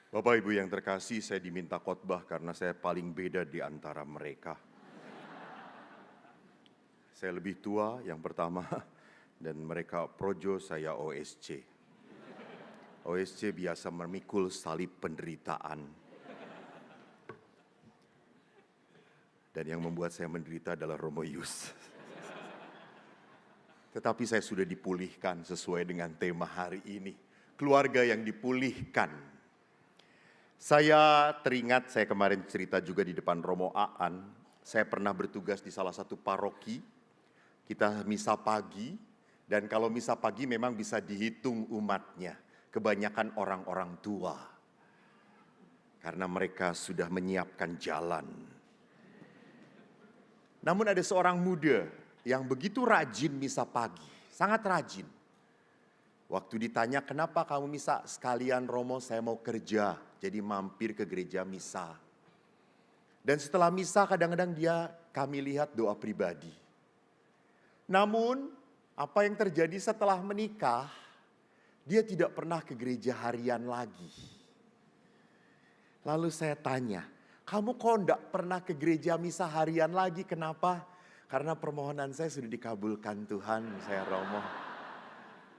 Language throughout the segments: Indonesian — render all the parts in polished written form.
Bapak Ibu yang terkasih, saya diminta khotbah karena saya paling beda di antara mereka. Saya lebih tua yang pertama dan mereka projo, saya OSC. OSC biasa memikul salib penderitaan. Dan yang membuat saya menderita adalah Romoius. Tetapi saya sudah dipulihkan sesuai dengan tema hari ini. Keluarga yang dipulihkan. Saya teringat, saya kemarin cerita juga di depan Romo Aan, saya pernah bertugas di salah satu paroki, kita misa pagi, dan kalau misa pagi memang bisa dihitung umatnya, kebanyakan orang-orang tua, karena mereka sudah menyiapkan jalan. Namun ada seorang muda yang begitu rajin misa pagi, sangat rajin. Waktu ditanya, kenapa kamu misa? Sekalian Romo, saya mau kerja, jadi mampir ke gereja misa. Dan setelah misa kadang-kadang kami lihat doa pribadi. Namun apa yang terjadi setelah menikah, dia tidak pernah ke gereja harian lagi. Lalu saya tanya, kamu kok enggak pernah ke gereja misa harian lagi, kenapa? Karena permohonan saya sudah dikabulkan Tuhan, saya Romo.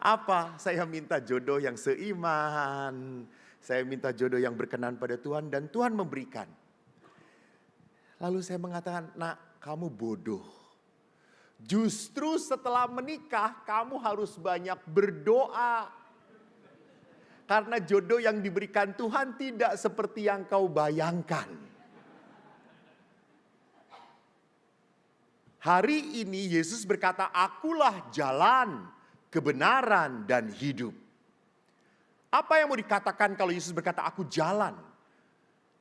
Apa? Saya minta jodoh yang seiman. Saya minta jodoh yang berkenan pada Tuhan dan Tuhan memberikan. Lalu saya mengatakan, nak, kamu bodoh. Justru setelah menikah kamu harus banyak berdoa. Karena jodoh yang diberikan Tuhan tidak seperti yang kau bayangkan. Hari ini Yesus berkata, akulah jalan, kebenaran, dan hidup. Apa yang mau dikatakan kalau Yesus berkata, aku jalan?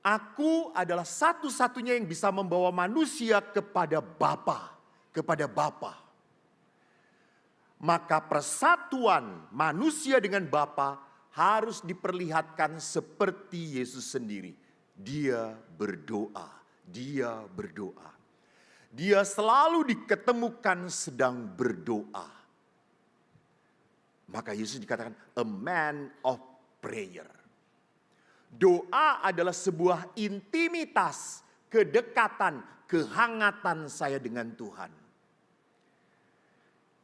Aku adalah satu-satunya yang bisa membawa manusia kepada Bapa, kepada Bapa. Maka persatuan manusia dengan Bapa harus diperlihatkan seperti Yesus sendiri. Dia berdoa, dia berdoa. Dia selalu diketemukan sedang berdoa. Maka Yesus dikatakan a man of prayer. Doa adalah sebuah intimitas, kedekatan, kehangatan saya dengan Tuhan.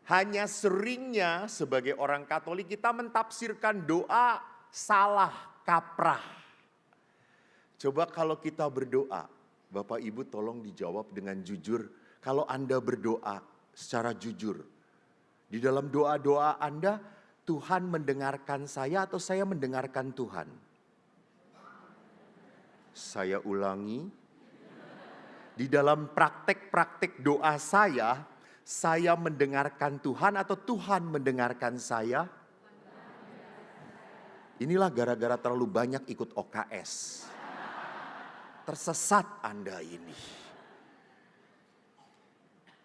Hanya seringnya sebagai orang Katolik kita mentafsirkan doa salah kaprah. Coba kalau kita berdoa, Bapak Ibu tolong dijawab dengan jujur. Kalau Anda berdoa secara jujur, di dalam doa-doa Anda, Tuhan mendengarkan saya atau saya mendengarkan Tuhan? Saya ulangi. Di dalam praktek-praktek doa saya mendengarkan Tuhan atau Tuhan mendengarkan saya? Inilah gara-gara terlalu banyak ikut OKS. Tersesat Anda ini.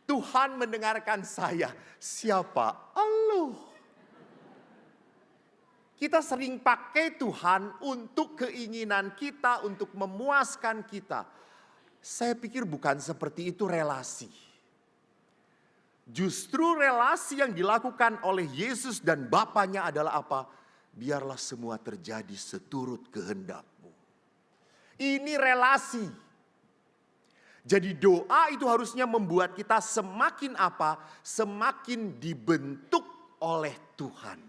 Tuhan mendengarkan saya. Siapa? Allah. Kita sering pakai Tuhan untuk keinginan kita, untuk memuaskan kita. Saya pikir bukan seperti itu relasi. Justru relasi yang dilakukan oleh Yesus dan Bapanya adalah apa? Biarlah semua terjadi seturut kehendak-Mu. Ini relasi. Jadi doa itu harusnya membuat kita semakin apa? Semakin dibentuk oleh Tuhan.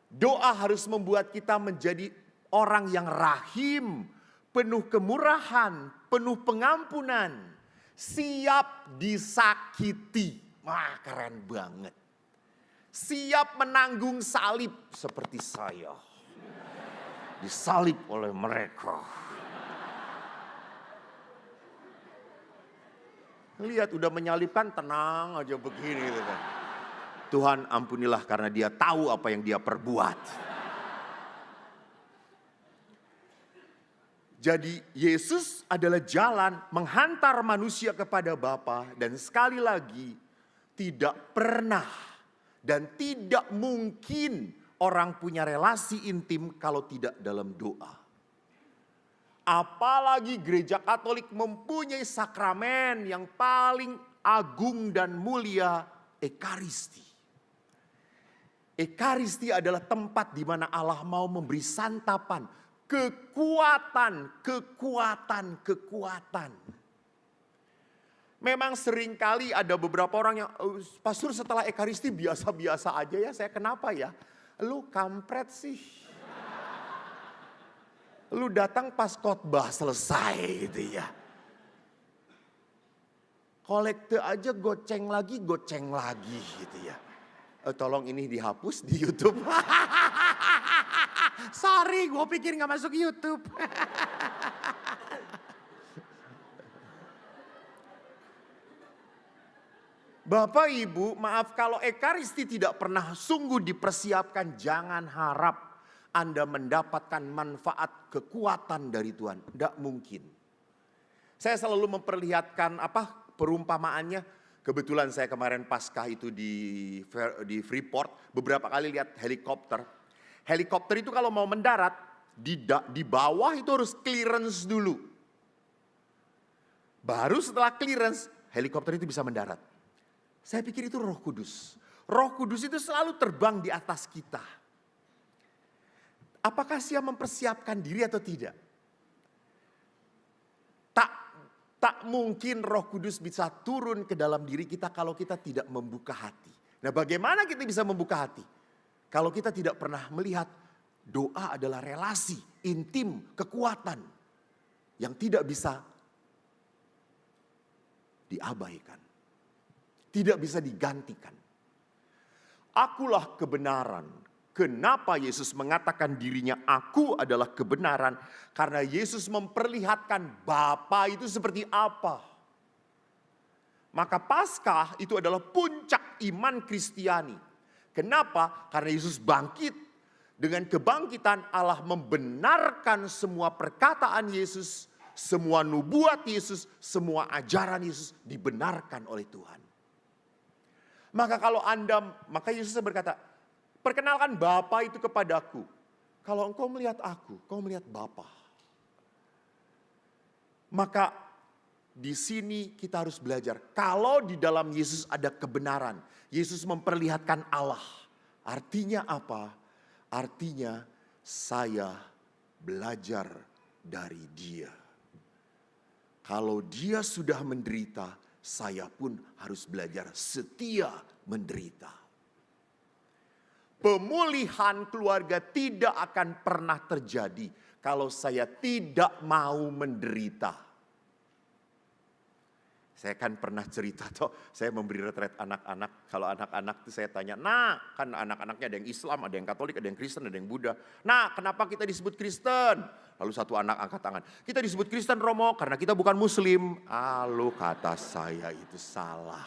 Doa harus membuat kita menjadi orang yang rahim, penuh kemurahan, penuh pengampunan, siap disakiti. Wah, keren banget. Siap menanggung salib seperti saya. Disalib oleh mereka. Lihat udah menyalibkan, tenang aja begini gitu kan. Tuhan ampunilah karena dia tahu apa yang dia perbuat. Jadi Yesus adalah jalan menghantar manusia kepada Bapa. Dan sekali lagi tidak pernah dan tidak mungkin orang punya relasi intim kalau tidak dalam doa. Apalagi gereja Katolik mempunyai sakramen yang paling agung dan mulia, Ekaristi. Ekaristi adalah tempat di mana Allah mau memberi santapan, kekuatan. Memang seringkali ada beberapa orang yang, pastor setelah Ekaristi biasa-biasa aja ya, saya kenapa ya? Lu kampret sih. Lu datang pas khotbah selesai gitu ya. Kolekte aja goceng lagi gitu ya. Tolong ini dihapus di YouTube. Sorry, gue pikir gak masuk YouTube. Bapak Ibu, maaf kalau Ekaristi tidak pernah sungguh dipersiapkan, jangan harap Anda mendapatkan manfaat kekuatan dari Tuhan. Tidak mungkin. Saya selalu memperlihatkan perumpamaannya. Kebetulan saya kemarin Paskah itu di Freeport, beberapa kali lihat helikopter. Helikopter itu kalau mau mendarat, di bawah itu harus clearance dulu. Baru setelah clearance, helikopter itu bisa mendarat. Saya pikir itu Roh Kudus. Roh Kudus itu selalu terbang di atas kita. Apakah Sia mempersiapkan diri atau tidak? Tak mungkin Roh Kudus bisa turun ke dalam diri kita kalau kita tidak membuka hati. Nah, bagaimana kita bisa membuka hati? Kalau kita tidak pernah melihat doa adalah relasi intim, kekuatan yang tidak bisa diabaikan. Tidak bisa digantikan. Akulah kebenaran. Kenapa Yesus mengatakan dirinya aku adalah kebenaran? Karena Yesus memperlihatkan Bapa itu seperti apa. Maka Paskah itu adalah puncak iman Kristiani. Kenapa? Karena Yesus bangkit. Dengan kebangkitan Allah membenarkan semua perkataan Yesus, semua nubuat Yesus, semua ajaran Yesus dibenarkan oleh Tuhan. Maka Yesus berkata, perkenalkan Bapa itu kepadaku. Kalau engkau melihat aku, kau melihat Bapa. Maka di sini kita harus belajar. Kalau di dalam Yesus ada kebenaran, Yesus memperlihatkan Allah. Artinya apa? Artinya saya belajar dari Dia. Kalau Dia sudah menderita, saya pun harus belajar setia menderita. Pemulihan keluarga tidak akan pernah terjadi kalau saya tidak mau menderita. Saya kan pernah cerita saya memberi retret anak-anak. Kalau anak-anak itu saya tanya, nah kan anak-anaknya ada yang Islam, ada yang Katolik, ada yang Kristen, ada yang Buddha. Nah kenapa kita disebut Kristen? Lalu satu anak angkat tangan, kita disebut Kristen Romo karena kita bukan Muslim. Lalu kata saya itu salah.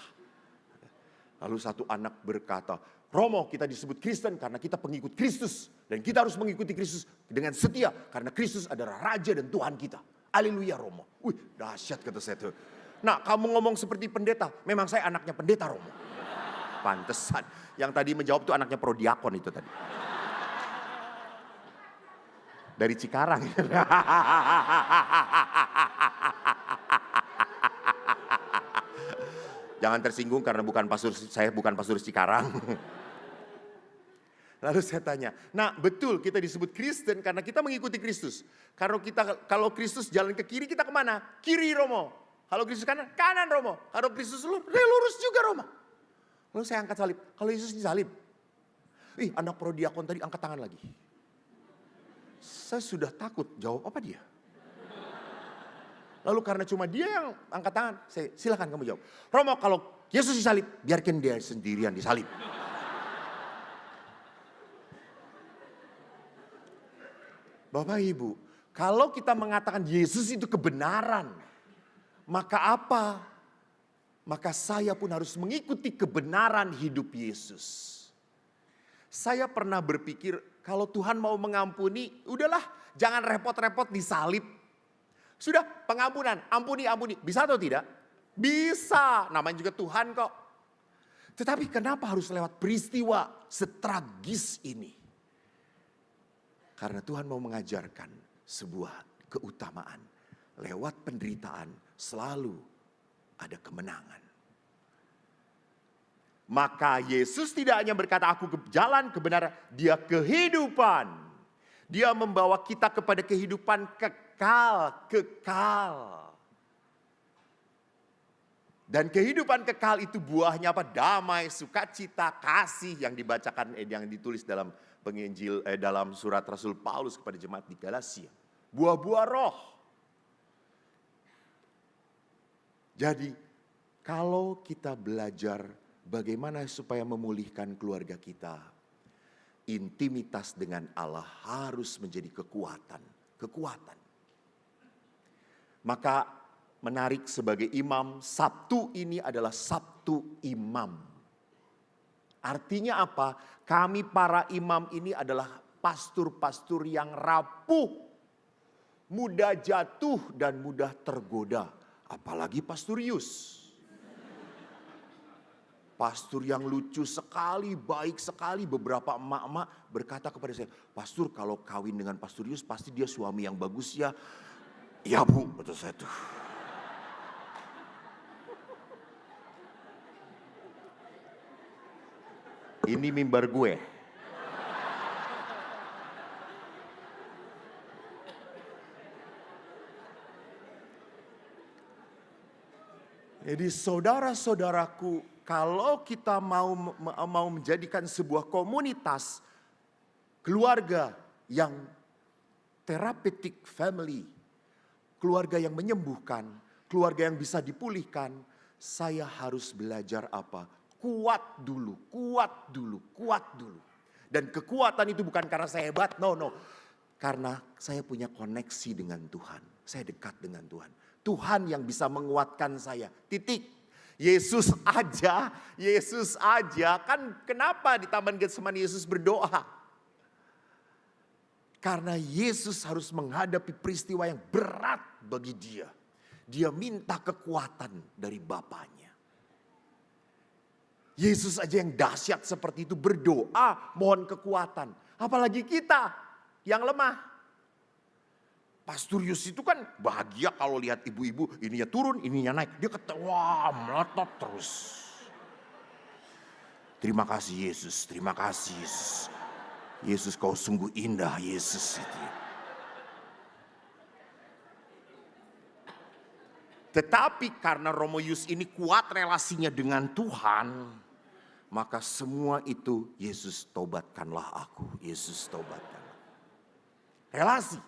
Lalu satu anak berkata, Romo kita disebut Kristen karena kita pengikut Kristus. Dan kita harus mengikuti Kristus dengan setia karena Kristus adalah Raja dan Tuhan kita. Haleluya Romo. Wih dahsyat kata saya tuh. Nah kamu ngomong seperti pendeta, memang saya anaknya pendeta Romo. Pantesan. Yang tadi menjawab tuh anaknya prodiakon itu tadi. Dari Cikarang. Jangan tersinggung karena saya bukan pastor Cikarang. Lalu saya tanya, nah betul kita disebut Kristen karena kita mengikuti Kristus. Kalau Kristus jalan ke kiri kita kemana? Kiri Romo. Kalau Kristus kanan, kanan Romo. Kalau Kristus lurus juga Romo. Lalu saya angkat salib. Kalau Yesus disalib. Anak prodiakon tadi angkat tangan lagi. Saya sudah takut, jawab apa dia? Lalu karena cuma dia yang angkat tangan, silakan kamu jawab. Romo kalau Yesus disalib, biarkan dia sendirian disalib. Bapak Ibu, kalau kita mengatakan Yesus itu kebenaran, maka apa? Maka saya pun harus mengikuti kebenaran hidup Yesus. Saya pernah berpikir kalau Tuhan mau mengampuni, udahlah jangan repot-repot disalib. Sudah pengampunan, ampuni. Bisa atau tidak? Bisa, namanya juga Tuhan kok. Tetapi kenapa harus lewat peristiwa setragis ini? Karena Tuhan mau mengajarkan sebuah keutamaan. Lewat penderitaan selalu ada kemenangan. Maka Yesus tidak hanya berkata, aku jalan kebenaran, dia kehidupan. Dia membawa kita kepada kehidupan kekal. Dan kehidupan kekal itu buahnya apa? Damai, sukacita, kasih yang dibacakan, yang ditulis dalam penginjil, dalam surat Rasul Paulus kepada jemaat di Galatia. Buah-buah roh. Jadi kalau kita belajar bagaimana supaya memulihkan keluarga kita, intimitas dengan Allah harus menjadi kekuatan. Maka menarik sebagai imam, Sabtu ini adalah Sabtu imam. Artinya apa? Kami para imam ini adalah pastor-pastor yang rapuh, mudah jatuh dan mudah tergoda. Apalagi Pastor Yus. Pastor yang lucu sekali, baik sekali. Beberapa emak-emak berkata kepada saya, Pastor kalau kawin dengan Pastor Yus pasti dia suami yang bagus ya. Iya Bu, betul saya tuh. Ini mimbar gue. Jadi saudara-saudaraku, kalau kita mau menjadikan sebuah komunitas keluarga yang therapeutic family, keluarga yang menyembuhkan, keluarga yang bisa dipulihkan, saya harus belajar apa? Kuat dulu. Dan kekuatan itu bukan karena saya hebat, no. Karena saya punya koneksi dengan Tuhan, saya dekat dengan Tuhan. Tuhan yang bisa menguatkan saya, titik. Yesus aja kan kenapa di Taman Getsemani Yesus berdoa? Karena Yesus harus menghadapi peristiwa yang berat bagi dia. Dia minta kekuatan dari Bapaknya. Yesus aja yang dahsyat seperti itu berdoa mohon kekuatan. Apalagi kita yang lemah. Pastor Yus itu kan bahagia kalau lihat ibu-ibu ininya turun, ininya naik. Dia ketawa, melotot terus. Terima kasih Yesus, terima kasih Yesus. Yesus kau sungguh indah Yesus itu. Tetapi karena Romo Yus ini kuat relasinya dengan Tuhan. Maka semua itu Yesus tobatkanlah aku, Yesus tobatkan. Relasi.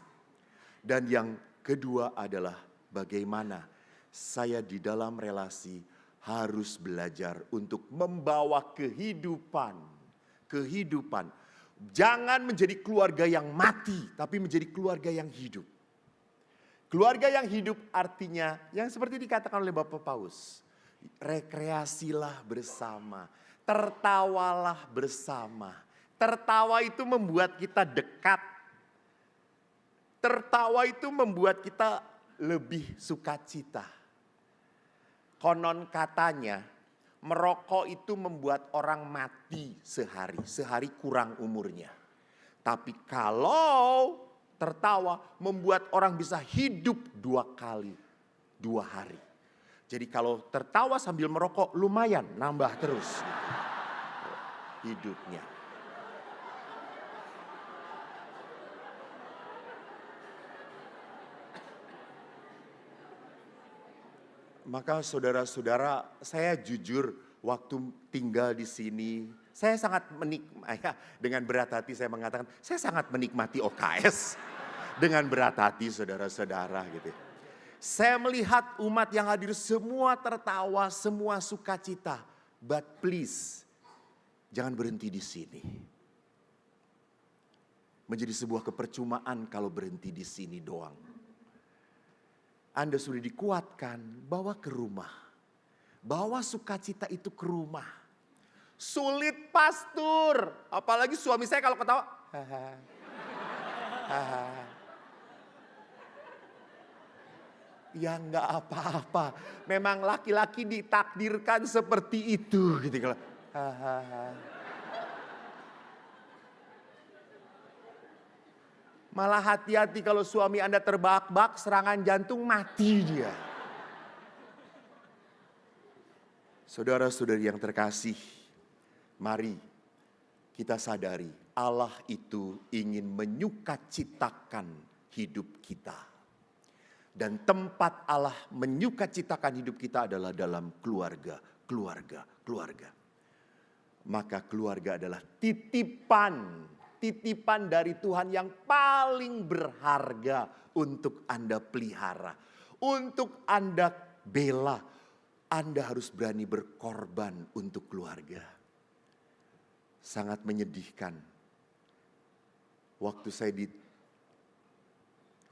Dan yang kedua adalah bagaimana saya di dalam relasi harus belajar untuk membawa kehidupan. Jangan menjadi keluarga yang mati, tapi menjadi keluarga yang hidup. Keluarga yang hidup artinya yang seperti dikatakan oleh Bapak Paus. Rekreasilah bersama, tertawalah bersama. Tertawa itu membuat kita dekat. Tertawa itu membuat kita lebih sukacita. Konon katanya merokok itu membuat orang mati sehari kurang umurnya. Tapi kalau tertawa membuat orang bisa hidup 2 hari. Jadi kalau tertawa sambil merokok lumayan nambah terus hidupnya. Maka saudara-saudara, saya jujur waktu tinggal di sini, saya sangat dengan berat hati saya mengatakan, saya sangat menikmati OKS dengan berat hati saudara-saudara gitu. Saya melihat umat yang hadir semua tertawa, semua sukacita. But please, jangan berhenti di sini. Menjadi sebuah kepercumaan kalau berhenti di sini doang. Anda sudah dikuatkan, bawa ke rumah. Bawa sukacita itu ke rumah. Sulit pastor. Apalagi suami saya kalau ketawa. Ya enggak apa-apa. Memang laki-laki ditakdirkan seperti itu. Gitu. Malah hati-hati kalau suami Anda terbak-bak, serangan jantung mati dia. Saudara-saudari yang terkasih, Mari kita sadari Allah itu ingin menyukacitakan hidup kita. Dan tempat Allah menyukacitakan hidup kita adalah dalam keluarga. Maka keluarga adalah titipan dari Tuhan yang paling berharga untuk Anda pelihara, untuk Anda bela. Anda harus berani berkorban untuk keluarga. Sangat menyedihkan. Waktu saya di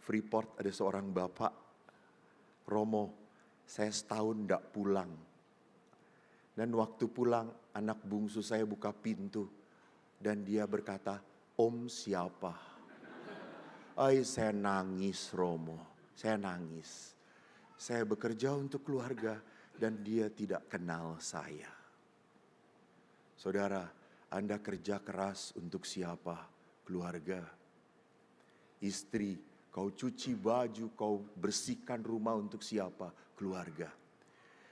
Freeport ada seorang bapak, Romo, saya setahun tidak pulang. Dan waktu pulang anak bungsu saya buka pintu. Dan dia berkata, Om siapa? Saya nangis Romo, saya nangis. Saya bekerja untuk keluarga dan dia tidak kenal saya. Saudara, Anda kerja keras untuk siapa? Keluarga. Istri, kau cuci baju, kau bersihkan rumah untuk siapa? Keluarga.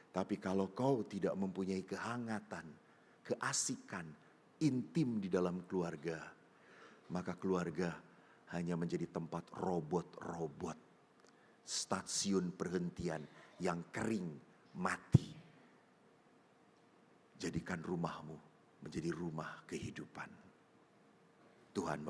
Tapi kalau kau tidak mempunyai kehangatan, keasikan, intim di dalam keluarga, maka keluarga hanya menjadi tempat robot-robot. Stasiun perhentian yang kering, mati. Jadikan rumahmu menjadi rumah kehidupan. Tuhan